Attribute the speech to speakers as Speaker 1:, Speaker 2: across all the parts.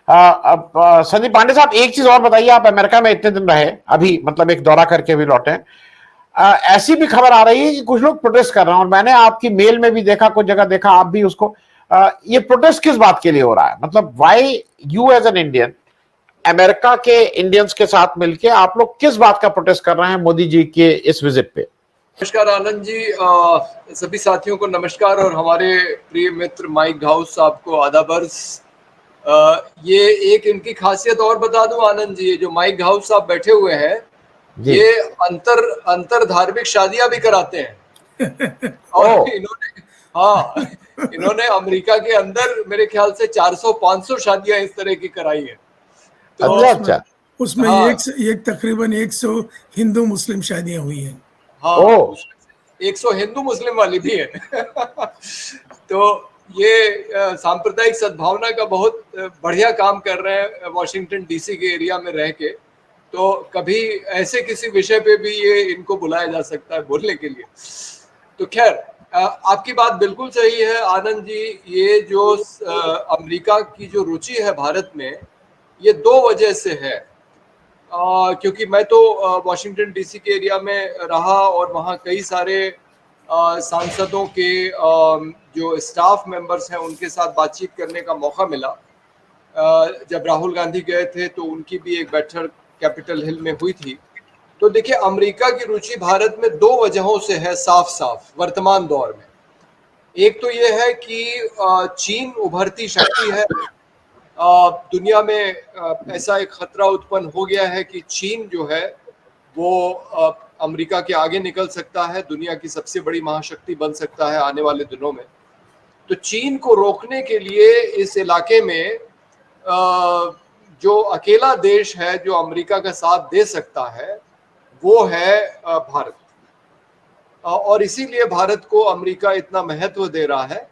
Speaker 1: अब संदीप पांडे साहब, एक चीज और बताइए, आप अमेरिका में इतने दिन रहे, अभी मतलब एक दौरा करके भी लौटे। ऐसी भी खबर आ रही है कि कुछ लोग प्रोटेस्ट कर रहे हैं, और मैंने आपकी मेल में भी देखा, कुछ जगह देखा, आप भी उसको, ये प्रोटेस्ट किस बात के लिए हो रहा है? मतलब why you as an Indian, America के इंडियंस के साथ मिलके आप लोग किस बात का प्रोटेस्ट कर रहे हैं मोदी जी के इस विजिट पे?
Speaker 2: नमस्कार आनंद जी, सभी साथियों को नमस्कार और हमारे प्रिय मित्र माइक घाउस साहब को आदाब अर्ज़। ये एक इनकी खासियत और बता दूं आनंद जी, जो माइक घाउस साहब बैठे हुए हैं,
Speaker 1: जी।
Speaker 2: ये अंतर धार्मिक शादियां भी कराते हैं। और
Speaker 1: ओ,
Speaker 2: इन्होंने अमेरिका के अंदर मेरे ख्याल से 400-500 शादियां इस तरह की कराई है। तो
Speaker 1: अच्छा अच्छा।
Speaker 3: उसमें
Speaker 2: हाँ
Speaker 3: एक तकरीबन 100 हिंदू मुस्लिम शादियां हुई हैं।
Speaker 2: हाँ,
Speaker 1: ओ,
Speaker 2: उसमें 100 हिंदू मुस्लिम वाली भी है। तो ये सांप्रदायिक सद्भावना का बहुत बढ़िया काम कर रहे हैं वॉशिंगटन डीसी के एरिया में रह के। तो कभी ऐसे किसी विषय पे भी ये इनको बुलाया जा सकता है बोलने के लिए। तो खैर, आपकी बात बिल्कुल सही है आनंद जी। ये जो अमेरिका की जो रुचि है भारत में, ये दो वजह से है। क्योंकि मैं तो वॉशिंगटन डीसी के एरिया में रहा और वहाँ कई सारे सांसदों के जो स्टाफ मेंबर्स हैं उनके साथ बातचीत करने का मौका मिला। जब राहुल गांधी गए थे तो उनकी भी एक बैठक कैपिटल हिल में हुई थी। तो देखिए, अमेरिका की रुचि भारत में दो वजहों से है साफ साफ वर्तमान दौर में। एक तो ये है कि चीन उभरती शक्ति है। दुनिया में ऐसा एक खतरा उत्पन्न हो गया है कि चीन जो है वो अमेरिका के आगे निकल सकता है, दुनिया की सबसे बड़ी महाशक्ति बन सकता है आने वाले दिनों में। तो चीन को रोकने के लिए इस इलाके में जो अकेला देश है जो अमेरिका का साथ दे सकता है वो है भारत। और इसीलिए भारत को अमेरिका इतना महत्व दे रहा है,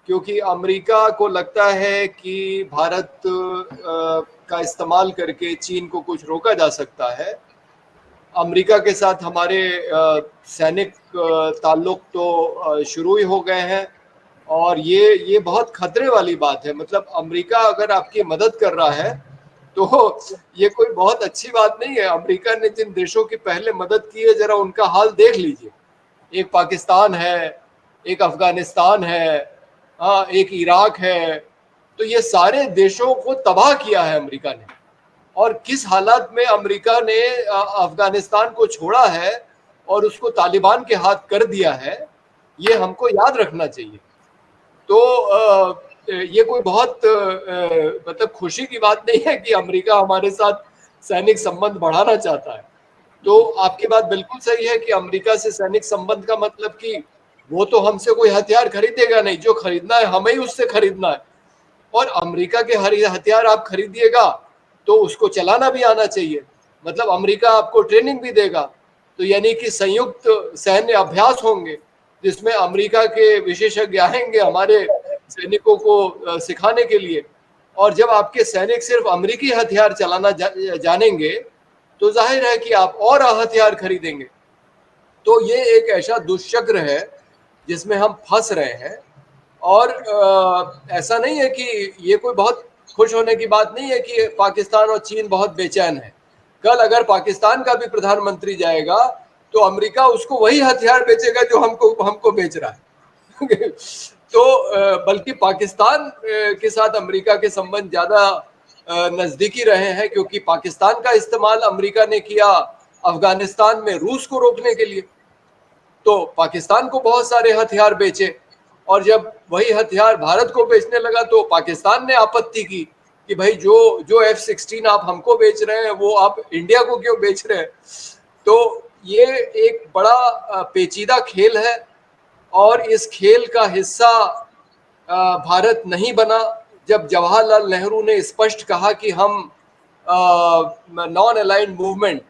Speaker 2: क्योंकि अमेरिका को लगता है कि भारत का इस्तेमाल करके चीन को कुछ रोका जा सकता है। अमेरिका के साथ हमारे सैनिक ताल्लुक तो शुरू ही हो गए हैं, और ये बहुत खतरे वाली बात है। मतलब अमेरिका अगर आपकी मदद कर रहा है तो ये कोई बहुत अच्छी बात नहीं है। अमेरिका ने जिन देशों की पहले मदद की है, जरा उनका हाल देख लीजिए। एक पाकिस्तान है, एक अफगानिस्तान है, हाँ, एक इराक है। तो ये सारे देशों को तबाह किया है अमेरिका ने। और किस हालात में अमेरिका ने अफगानिस्तान को छोड़ा है और उसको तालिबान के हाथ कर दिया है, ये हमको याद रखना चाहिए। तो ये कोई बहुत मतलब खुशी की बात नहीं है कि अमेरिका हमारे साथ सैनिक संबंध बढ़ाना चाहता है। तो आपकी बात बिल्कुल सही है कि अमेरिका से सैनिक संबंध का मतलब कि वो तो हमसे कोई हथियार खरीदेगा नहीं, जो खरीदना है हमें ही उससे खरीदना है। और अमेरिका के हर हथियार आप खरीदिएगा तो उसको चलाना भी आना चाहिए। मतलब अमेरिका आपको ट्रेनिंग भी देगा। तो यानी कि संयुक्त सैन्य अभ्यास होंगे जिसमें अमेरिका के विशेषज्ञ आएंगे हमारे सैनिकों को सिखाने के लिए। और जब आपके सैनिक सिर्फ अमेरिकी हथियार चलाना जानेंगे तो जाहिर है कि आप और हथियार खरीदेंगे। तो ये एक ऐसा दुष्चक्र है जिसमें हम फंस रहे हैं। और ऐसा नहीं है कि ये कोई बहुत खुश होने की बात नहीं है कि पाकिस्तान और चीन बहुत बेचैन है। कल अगर पाकिस्तान का भी प्रधानमंत्री जाएगा तो अमेरिका उसको वही हथियार बेचेगा जो हमको हमको बेच रहा है। तो बल्कि पाकिस्तान के साथ अमेरिका के संबंध ज्यादा नजदीकी रहे हैं, क्योंकि पाकिस्तान का इस्तेमाल अमेरिका ने किया अफगानिस्तान में रूस को रोकने के लिए। तो पाकिस्तान को बहुत सारे हथियार बेचे, और जब वही हथियार भारत को बेचने लगा तो पाकिस्तान ने आपत्ति की कि भाई जो जो F-16 आप हमको बेच रहे हैं वो आप इंडिया को क्यों बेच रहे हैं। तो ये एक बड़ा पेचीदा खेल है, और इस खेल का हिस्सा भारत नहीं बना। जब जवाहरलाल नेहरू ने स्पष्ट कहा कि हम नॉन अलाइंड मूवमेंट,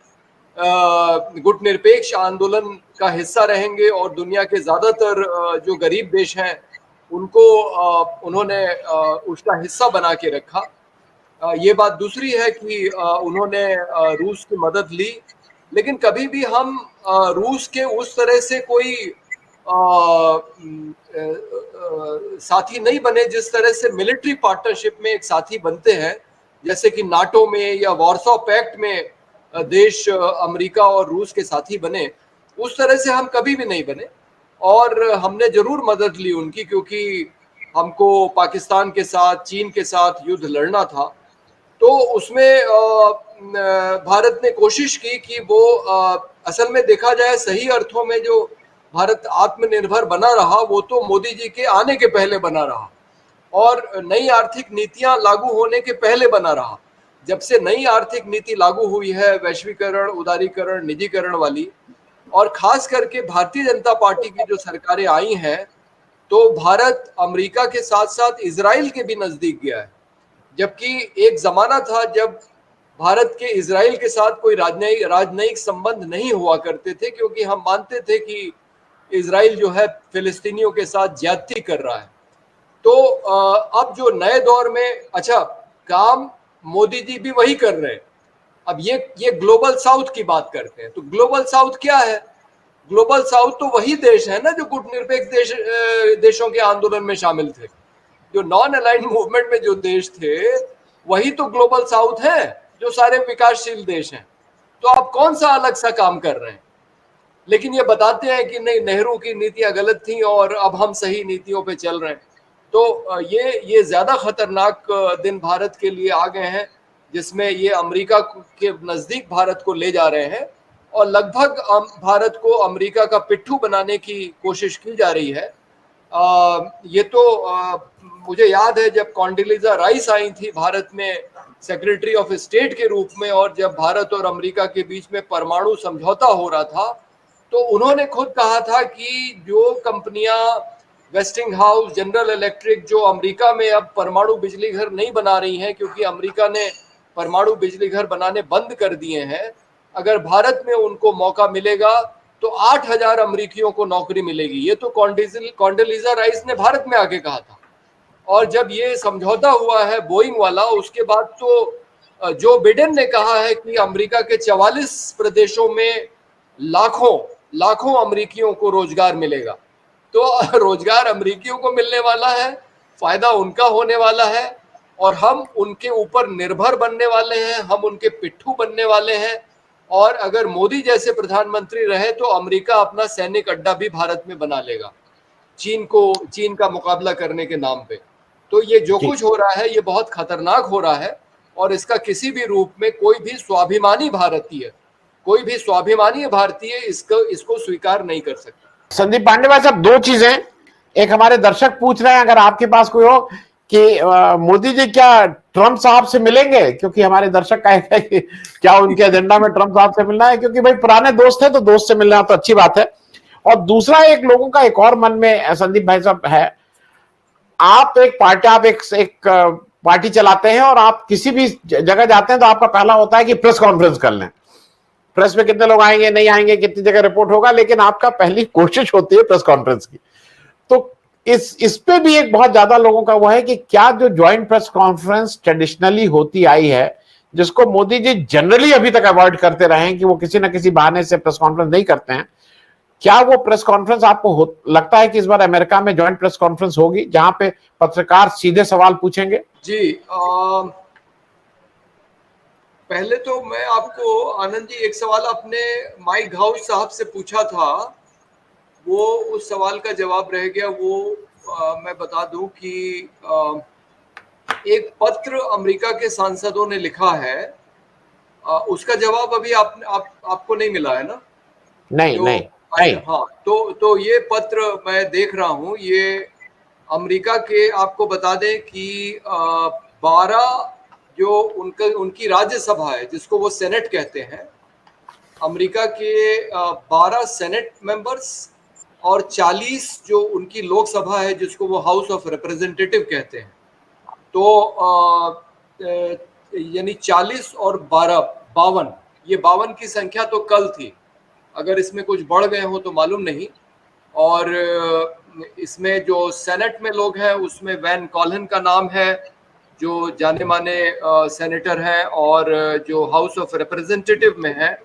Speaker 2: गुटनिरपेक्ष आंदोलन का हिस्सा रहेंगे और दुनिया के ज्यादातर जो गरीब देश हैं उनको उन्होंने उसका हिस्सा बना के रखा। ये बात दूसरी है कि उन्होंने रूस की मदद ली, लेकिन कभी भी हम रूस के उस तरह से कोई साथी नहीं बने जिस तरह से मिलिट्री पार्टनरशिप में एक साथी बनते हैं। जैसे कि नाटो में या वॉर्सो पैक्ट में देश अमेरिका और रूस के साथी बने, उस तरह से हम कभी भी नहीं बने। और हमने जरूर मदद ली उनकी, क्योंकि हमको पाकिस्तान के साथ, चीन के साथ युद्ध लड़ना था। तो उसमें भारत ने कोशिश की कि वो असल में देखा जाए सही अर्थों में जो भारत आत्मनिर्भर बना रहा वो तो मोदी जी के आने के पहले बना रहा, और नई आर्थिक नीतियां लागू होने के पहले बना रहा। जब से नई आर्थिक नीति लागू हुई है, वैश्वीकरण, उदारीकरण, निजीकरण वाली, और खास करके भारतीय जनता पार्टी की जो सरकारें आई हैं, तो भारत अमेरिका के साथ साथ इजराइल के भी नजदीक गया है। जबकि एक जमाना था जब भारत के इजराइल के साथ कोई राजनयिक संबंध नहीं हुआ करते थे, क्योंकि हम मानते थे कि इजराइल जो है फिलिस्तीनियों के साथ ज्यादती कर रहा है। तो अब जो नए दौर में, अच्छा, काम मोदी जी भी वही कर रहे हैं। अब ये ग्लोबल साउथ की बात करते हैं, तो ग्लोबल साउथ क्या है? ग्लोबल साउथ तो वही देश है ना जो गुटनिरपेक्ष देशों के आंदोलन में शामिल थे। जो नॉन अलाइंड मूवमेंट में जो देश थे वही तो ग्लोबल साउथ है, जो सारे विकासशील देश हैं। तो आप कौन सा अलग सा काम कर रहे हैं? लेकिन ये बताते हैं कि नहीं, नेहरू की नीतियां गलत थी और अब हम सही नीतियों पे चल रहे हैं। तो ये ज्यादा खतरनाक दिन भारत के लिए आ गए हैं, जिसमें ये अमेरिका के नजदीक भारत को ले जा रहे हैं और लगभग भारत को अमेरिका का पिट्ठू बनाने की कोशिश की जा रही है। ये तो मुझे याद है जब कॉन्डोलीजा राइस आई थी भारत में सेक्रेटरी ऑफ स्टेट के रूप में, और जब भारत और अमेरिका के बीच में परमाणु समझौता हो रहा था, तो उन्होंने खुद कहा था कि जो कंपनियां वेस्टिंग हाउस, जनरल इलेक्ट्रिक, जो अमेरिका में अब परमाणु बिजली घर नहीं बना रही हैं क्योंकि अमेरिका ने परमाणु बिजली घर बनाने बंद कर दिए हैं, अगर भारत में उनको मौका मिलेगा तो 8,000 अमेरिकियों को नौकरी मिलेगी। ये तो कॉन्डोलीजा राइस ने भारत में आके कहा था। और जब ये समझौता हुआ है बोइंग वाला, उसके बाद तो जो बिडेन ने कहा है कि अमेरिका के 44 प्रदेशों में लाखों अमेरिकियों को रोजगार मिलेगा। तो रोजगार अमेरिकियों को मिलने वाला है, फायदा उनका होने वाला है, और हम उनके ऊपर निर्भर बनने वाले हैं, हम उनके पिट्ठू बनने वाले हैं। और अगर मोदी जैसे प्रधानमंत्री रहे तो अमेरिका अपना सैनिक अड्डा भी भारत में बना लेगा, चीन का मुकाबला करने के नाम पे। तो ये जो कुछ हो रहा है ये बहुत खतरनाक हो रहा है, और इसका किसी भी रूप में कोई भी स्वाभिमानी भारतीय इसको स्वीकार नहीं कर सकता।
Speaker 1: संदीप पांडे भाई साहब, दो चीजें, एक हमारे दर्शक पूछ रहे हैं अगर आपके पास कोई हो कि मोदी जी क्या ट्रंप साहब से मिलेंगे, क्योंकि हमारे दर्शक का है कि क्या उनके एजेंडा में ट्रंप साहब से मिलना है, क्योंकि भाई पुराने दोस्त है तो दोस्त से मिलना तो अच्छी बात है। और दूसरा, एक लोगों का एक और मन में संदीप भाई साहब है, आप एक पार्टी चलाते हैं और आप किसी भी जगह जाते हैं तो आपका पहला होता है कि प्रेस कॉन्फ्रेंस कर लें, प्रेस में कितने लोग आएंगे, नहीं आएंगे, कितनी जगह रिपोर्ट होगा, लेकिन आपका पहली कोशिश होती है प्रेस कॉन्फ्रेंस की। तो इस पे भी एक बहुत ज्यादा लोगों का वो है कि क्या जो ज्वाइंट प्रेस कॉन्फ्रेंस ट्रेडिशनली होती आई है, जिसको मोदी जी जनरली अभी तक अवॉइड करते रहे हैं कि वो किसी ना किसी बहाने से प्रेस कॉन्फ्रेंस नहीं करते हैं, क्या वो प्रेस कॉन्फ्रेंस आपको लगता है कि इस बार अमेरिका में ज्वाइंट प्रेस कॉन्फ्रेंस होगी जहां पे पत्रकार सीधे सवाल पूछेंगे?
Speaker 2: जी, पहले तो मैं आपको, आनंद जी, एक सवाल आपने माइक हाउस साहब से पूछा था, वो उस सवाल का जवाब रह गया। वो मैं बता दूं कि एक पत्र अमेरिका के सांसदों ने लिखा है, उसका जवाब अभी आपको नहीं मिला है ना?
Speaker 1: नहीं।
Speaker 2: हाँ, तो ये पत्र मैं देख रहा हूँ, ये अमेरिका के, आपको बता दें कि 12 जो उनकी राज्यसभा है, जिसको वो सेनेट कहते हैं, अमेरिका के 12 सेनेट मेंबर्स और 40 जो उनकी लोकसभा है, जिसको वो हाउस ऑफ रिप्रेजेंटेटिव कहते हैं। तो यानी 40 और 12, 52, ये 52 की संख्या तो कल थी, अगर इसमें कुछ बढ़ गए हो तो मालूम नहीं। और इसमें जो सेनेट में लोग हैं उसमें वैन कॉलन का नाम है, जो जाने माने सेनेटर हैं, और जो हाउस ऑफ रिप्रेजेंटेटिव में है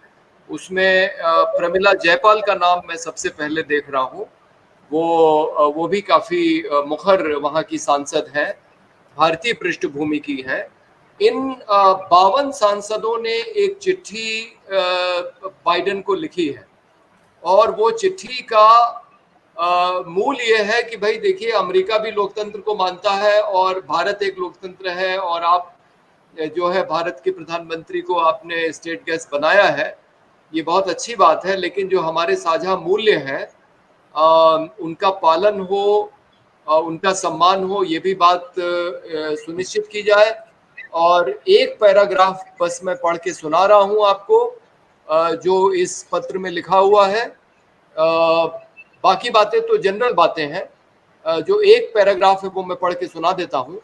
Speaker 2: उसमें प्रमिला जयपाल का नाम मैं सबसे पहले देख रहा हूँ। वो भी काफ़ी मुखर वहाँ की सांसद हैं, भारतीय पृष्ठभूमि की हैं। इन 52 सांसदों ने एक चिट्ठी बाइडेन को लिखी है और वो चिट्ठी का मूल ये है कि भाई देखिए, अमेरिका भी लोकतंत्र को मानता है और भारत एक लोकतंत्र है, और आप जो है भारत के प्रधानमंत्री को आपने स्टेट गेस्ट बनाया है, ये बहुत अच्छी बात है, लेकिन जो हमारे साझा मूल्य हैं उनका पालन हो, उनका सम्मान हो, ये भी बात सुनिश्चित की जाए। और एक पैराग्राफ बस मैं पढ़ के सुना रहा हूं आपको, जो इस पत्र में लिखा हुआ है। बाकी बातें तो जनरल बातें हैं, जो एक पैराग्राफ है वो मैं पढ़ के सुना देता हूं।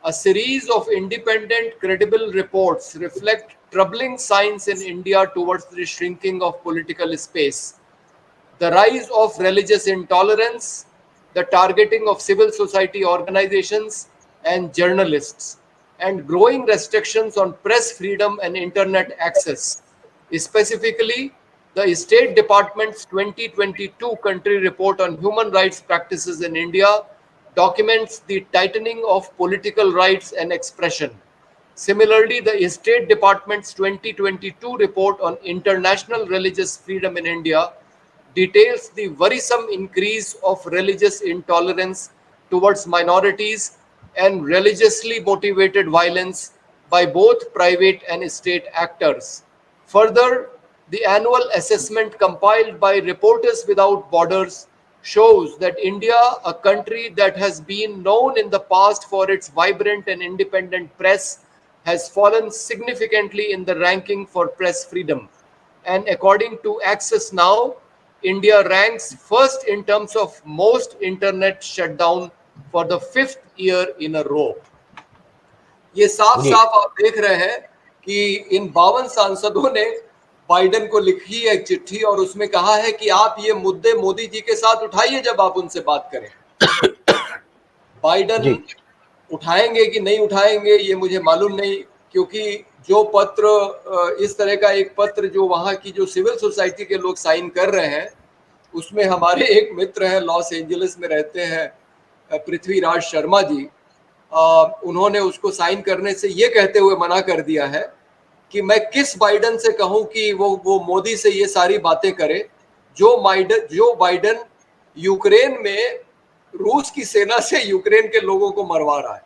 Speaker 2: A series of independent, credible reports reflect troubling signs in India towards the shrinking of political space. The rise of religious intolerance, the targeting of civil society organizations and journalists, and growing restrictions on press freedom and internet access. Specifically, the State Department's 2022 country report on human rights practices in India documents the tightening of political rights and expression. Similarly, the State Department's 2022 report on international religious freedom in India details the worrisome increase of religious intolerance towards minorities and religiously motivated violence by both private and state actors. Further, the annual assessment compiled by Reporters Without Borders shows that India, a country that has been known in the past for its vibrant and independent press, has fallen significantly in the ranking for press freedom. And according to Access Now, India ranks first in terms of most internet shutdown for the 5th year in a row. ये साफ
Speaker 1: जी।
Speaker 2: साफ आप देख रहे हैं कि इन 52 सांसदों ने बाइडेन को लिखी है एक चिट्ठी और उसमें कहा है कि आप ये मुद्दे मोदी जी के साथ उठाइए जब आप उनसे बात करें। बाइडेन
Speaker 1: जी।
Speaker 2: उठाएंगे कि नहीं उठाएंगे ये मुझे मालूम नहीं, क्योंकि जो पत्र, इस तरह का एक पत्र जो वहां की जो सिविल सोसाइटी के लोग साइन कर रहे हैं, उसमें हमारे एक मित्र हैं, लॉस एंजलिस में रहते हैं, पृथ्वीराज शर्मा जी, उन्होंने उसको साइन करने से ये कहते हुए मना कर दिया है कि मैं किस बाइडेन से कहूं कि वो मोदी से ये सारी बातें करे, जो बाइडेन यूक्रेन में रूस की सेना से यूक्रेन के लोगों को मरवा रहा है।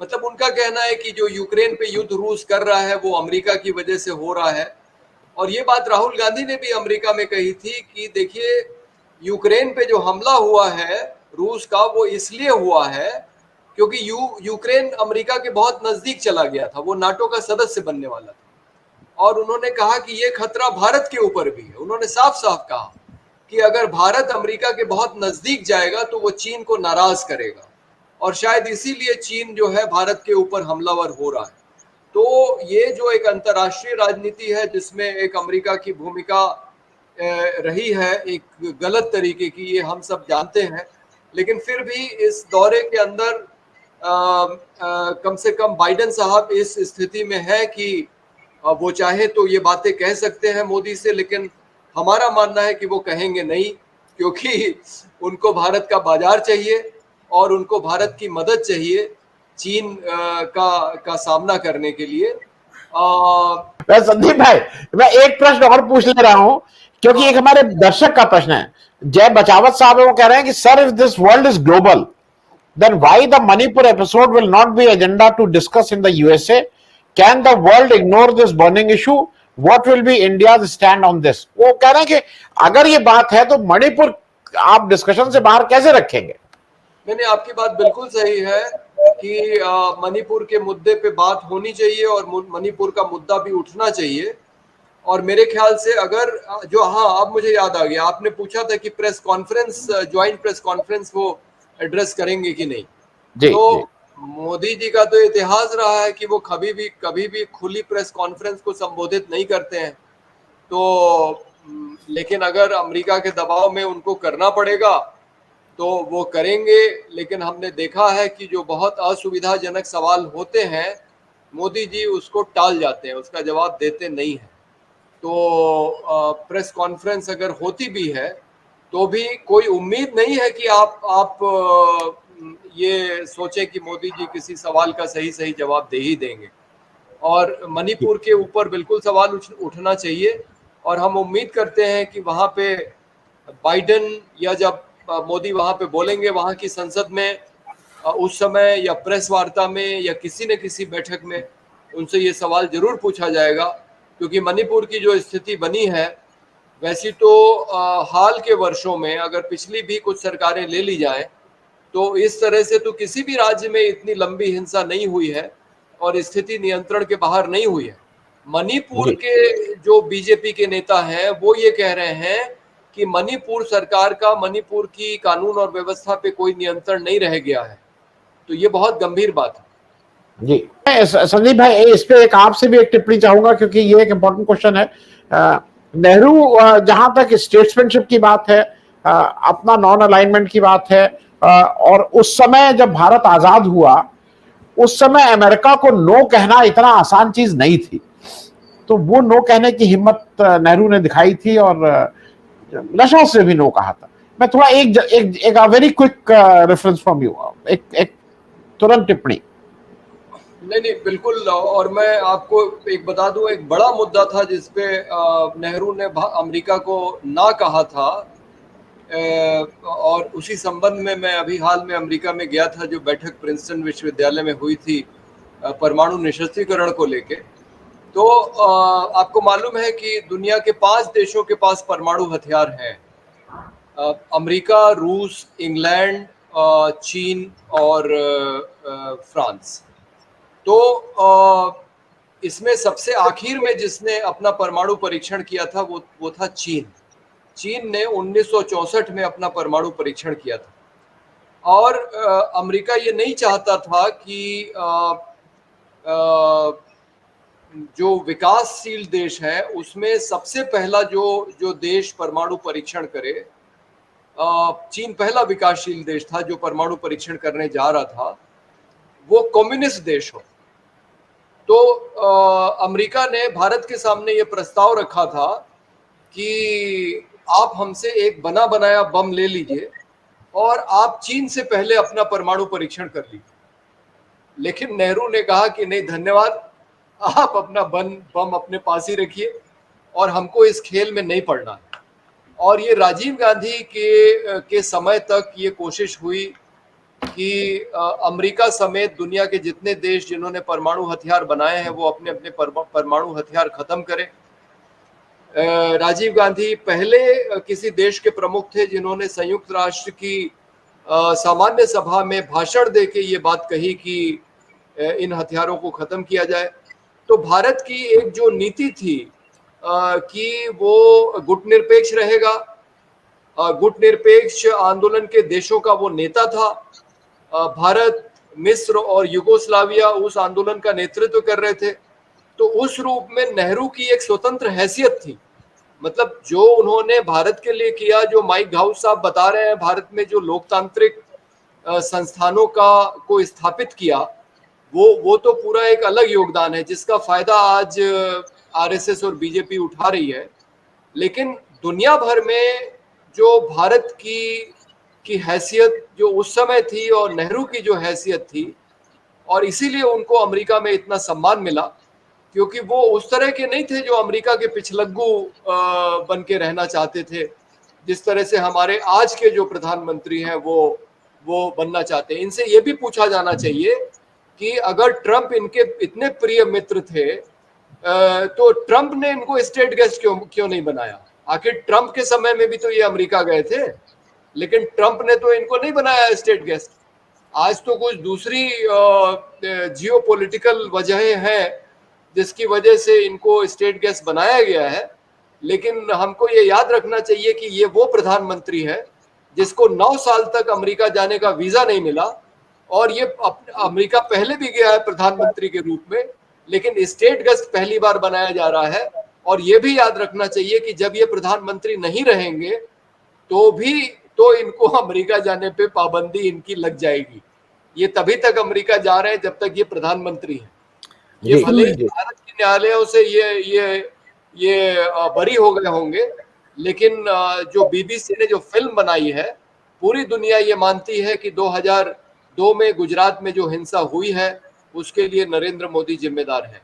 Speaker 2: मतलब उनका कहना है कि जो यूक्रेन पे युद्ध रूस कर रहा है वो अमेरिका की वजह से हो रहा है। और ये बात राहुल गांधी ने भी अमेरिका में कही थी कि देखिए, यूक्रेन पे जो हमला हुआ है रूस का, वो इसलिए हुआ है क्योंकि यूक्रेन अमेरिका के बहुत नजदीक चला गया था, वो नाटो का सदस्य बनने वाला था। और उन्होंने कहा कि ये खतरा भारत के ऊपर भी है। उन्होंने साफ साफ कहा कि अगर भारत अमेरिका के बहुत नजदीक जाएगा तो वो चीन को नाराज करेगा, और शायद इसीलिए चीन जो है भारत के ऊपर हमलावर हो रहा है। तो ये जो एक अंतर्राष्ट्रीय राजनीति है जिसमें एक अमेरिका की भूमिका रही है एक गलत तरीके की, ये हम सब जानते हैं। लेकिन फिर भी इस दौरे के अंदर कम से कम बाइडेन साहब इस स्थिति में है कि वो चाहे तो ये बातें कह सकते हैं मोदी से, लेकिन हमारा मानना है कि वो कहेंगे नहीं, क्योंकि उनको भारत का बाजार चाहिए और उनको भारत की मदद चाहिए चीन का सामना करने के लिए।
Speaker 1: संदीप भाई, मैं एक प्रश्न और पूछ ले रहा हूं, क्योंकि एक हमारे दर्शक का प्रश्न है। जय बचावत साहब वो कह रहे हैं कि sir, if this world is global, then why the Manipur episode will not be agenda to discuss in the USA? Can the world ignore this burning issue? What will be India's stand on this? वो कह रहे हैं कि अगर ये बात है तो मणिपुर आप डिस्कशन से बाहर कैसे रखेंगे?
Speaker 2: मैंने आपकी बात बिल्कुल सही है कि मणिपुर के मुद्दे पे बात होनी चाहिए और मणिपुर का मुद्दा भी उठना चाहिए। और मेरे ख्याल से अगर जो, हाँ अब मुझे याद आ गया, आपने पूछा था कि press conference, joint press conference वो एड्रेस करेंगे कि नहीं। तो मोदी जी का तो इतिहास रहा है कि वो कभी भी खुली प्रेस कॉन्फ्रेंस को संबोधित नहीं करते हैं। तो लेकिन अगर अमेरिका के दबाव में उनको करना पड़ेगा तो वो करेंगे। लेकिन हमने देखा है कि जो बहुत असुविधाजनक सवाल होते हैं मोदी जी उसको टाल जाते हैं, उसका जवाब देते नहीं हैं। तो प्रेस कॉन्फ्रेंस अगर होती भी है तो भी कोई उम्मीद नहीं है कि आप ये सोचें कि मोदी जी किसी सवाल का सही जवाब दे ही देंगे। और मणिपुर के ऊपर बिल्कुल सवाल उठना चाहिए। और हम उम्मीद करते हैं कि वहाँ पे बाइडेन या जब मोदी वहाँ पे बोलेंगे वहाँ की संसद में उस समय या प्रेस वार्ता में या किसी न किसी बैठक में उनसे ये सवाल जरूर पूछा जाएगा, क्योंकि मणिपुर की जो स्थिति बनी है वैसी तो हाल के वर्षों में अगर पिछली भी कुछ सरकारें ले ली जाएं तो इस तरह से तो किसी भी राज्य में इतनी लंबी हिंसा नहीं हुई है और स्थिति नियंत्रण के बाहर नहीं हुई है। मणिपुर
Speaker 1: जी
Speaker 2: के जो बीजेपी के नेता हैं वो ये कह रहे हैं कि मणिपुर सरकार का मणिपुर की कानून और व्यवस्था पे कोई नियंत्रण नहीं रह गया है, तो ये बहुत गंभीर बात है।
Speaker 1: जी संदीप भाई, इस पे एक आपसे भी एक टिप्पणी चाहूंगा, क्योंकि ये एक इम्पोर्टेंट क्वेश्चन है। नेहरू, जहां तक स्टेट्समैनशिप की बात है, अपना नॉन अलाइनमेंट की बात है, और उस समय जब भारत आजाद हुआ उस समय अमेरिका को नो कहना इतना आसान चीज नहीं थी, तो वो नो कहने की हिम्मत नेहरू ने दिखाई थी और नशा से भी नो कहा था। मैं थोड़ा एक very quick reference from you, एक तुरंत टिप्पणी।
Speaker 2: नहीं बिल्कुल। और मैं आपको एक बता दूं, एक बड़ा मुद्दा था जिसपे नेहरू ने अमेरिका को ना कहा था, और उसी संबंध में मैं अभी हाल में अमेरिका में गया था, जो बैठक प्रिंसटन विश्वविद्यालय में हुई थी परमाणु निशस्त्रीकरण को लेके। तो आपको मालूम है कि दुनिया के 5 देशों के पास परमाणु हथियार हैं, अमेरिका, रूस, इंग्लैंड, चीन और फ्रांस। तो इसमें सबसे आखिर में जिसने अपना परमाणु परीक्षण किया था वो था चीन। चीन ने 1964 में अपना परमाणु परीक्षण किया था। और अमेरिका ये नहीं चाहता था कि जो विकासशील देश है उसमें सबसे पहला जो देश परमाणु परीक्षण करे, चीन पहला विकासशील देश था जो परमाणु परीक्षण करने जा रहा था, वो कम्युनिस्ट देश हो। तो अमेरिका ने भारत के सामने ये प्रस्ताव रखा था कि आप हमसे एक बना बनाया बम ले लीजिए और आप चीन से पहले अपना परमाणु परीक्षण कर लीजिए। लेकिन नेहरू ने कहा कि नहीं धन्यवाद, आप अपना बम अपने पास ही रखिए और हमको इस खेल में नहीं पड़ना है। और ये राजीव गांधी के समय तक ये कोशिश हुई कि अमेरिका समेत दुनिया के जितने देश जिन्होंने परमाणु हथियार बनाए हैं वो अपने अपने परमाणु हथियार खत्म करें। राजीव गांधी पहले किसी देश के प्रमुख थे जिन्होंने संयुक्त राष्ट्र की सामान्य सभा में भाषण देके ये बात कही कि इन हथियारों को खत्म किया जाए। तो भारत की एक जो नीति थी कि वो गुटनिरपेक्ष रहेगा, गुटनिरपेक्ष आंदोलन के देशों का वो नेता था। भारत, मिस्र और युगोस्लाविया उस आंदोलन का नेतृत्व कर रहे थे। तो उस रूप में नेहरू की एक स्वतंत्र हैसियत थी। मतलब जो उन्होंने भारत के लिए किया, जो माइक घाउस साहब बता रहे हैं, भारत में जो लोकतांत्रिक संस्थानों को स्थापित किया, वो तो पूरा एक अलग योगदान है जिसका फायदा आज आरएसएस और बीजेपी उठा रही है। लेकिन दुनिया भर में जो भारत की हैसियत जो उस समय थी और नेहरू की जो हैसियत थी, और इसीलिए उनको अमेरिका में इतना सम्मान मिला, क्योंकि वो उस तरह के नहीं थे जो अमेरिका के पिछलग्गू बन के रहना चाहते थे, जिस तरह से हमारे आज के जो प्रधानमंत्री हैं वो बनना चाहते हैं। इनसे ये भी पूछा जाना चाहिए कि अगर ट्रंप इनके इतने प्रिय मित्र थे तो ट्रंप ने इनको स्टेट गेस्ट क्यों नहीं बनाया? आखिर ट्रंप के समय में भी तो ये अमेरिका गए थे, लेकिन ट्रंप ने तो इनको नहीं बनाया स्टेट गेस्ट। आज तो कुछ दूसरी जियोपॉलिटिकल वजहें हैं जिसकी वजह से इनको स्टेट गेस्ट बनाया गया है। लेकिन हमको ये याद रखना चाहिए कि ये वो प्रधानमंत्री है जिसको 9 साल तक अमेरिका जाने का वीजा नहीं मिला, और ये अमेरिका पहले भी गया है प्रधानमंत्री के रूप में, लेकिन स्टेट गेस्ट पहली बार बनाया जा रहा है। और ये भी याद रखना चाहिए कि जब ये प्रधानमंत्री नहीं रहेंगे तो इनको अमेरिका जाने पे पाबंदी इनकी लग जाएगी। ये तभी तक अमेरिका जा रहे हैं जब तक ये प्रधानमंत्री हैं। ये भले ही भारत के न्यायालयों से ये बरी हो गए होंगे, लेकिन जो बीबीसी ने जो फिल्म बनाई है, पूरी दुनिया ये मानती है कि 2002 में गुजरात में जो हिंसा हुई है उसके लिए नरेंद्र मोदी जिम्मेदार है।